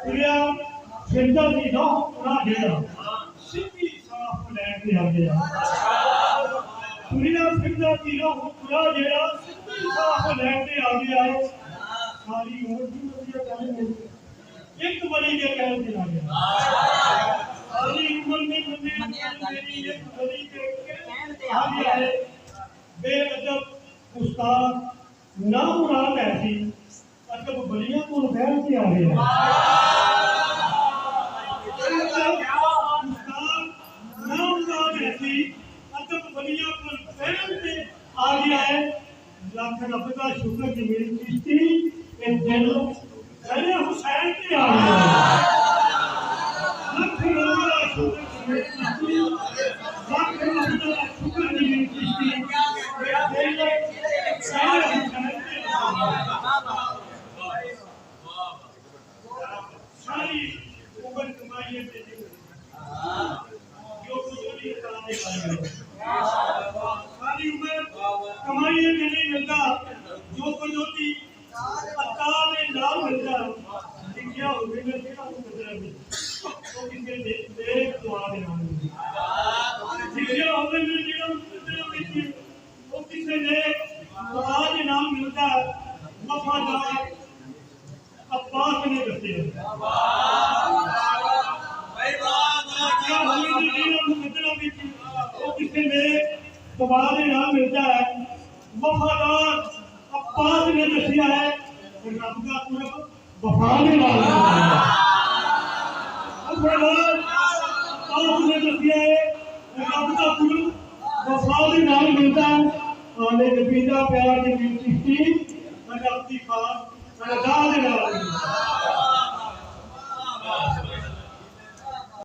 तुरिया फिरदा दी ना ना जेड़ा सिद्धी साफ लैन ते आ गया। तुरिया फिरदा दी ना पूरा जेड़ा सिद्धी साफ लैन ते आ गया। सारी उम्र दी वधिया गल नहीं एक बड़ी के कहन ते आ गया। सारी उम्र में मेरी एक बड़ी के कहन ते आ गया है। बेअदब उस्ताद ना मुराद ऐसी अदब बलियां को बहन से आ गया। उस्ताद ना मुराद ऐसी अदब बलियां को बहन से आ गया है। लाख रब का शुक्र कि मेरी चिश्ती इन दिनों अरे हुसैन से आ गया। लाख रब का शुक्र कि मेरी चिश्ती लाख रब का शुक्र कि मेरी चिश्ती सारी उम्र कमाई है जो कुछ भी कराने वाले सारी उम्र कमाई है नहीं मिलता जो कुछ होती अल्लाह ने नाम मिलता लिखा हो गया तेरा मुकद्दर में तो किसी देर दुआ दे नाम लिखा हो गया तेरा मुकद्दर में वो किसी ने दुआ दे नाम मिलता वफादार अब्बास ने दसे किसी ने दबाव नाम मिलता है वफादार अब्बास ने दसिया है रब का पूरा वफा ने नाम वफादार अब्बास ने दसिया है रब का पूरा वफा ने नाम मिलता है आने नबी दा प्यार की चिश्ती रब की खास रजा दे नाल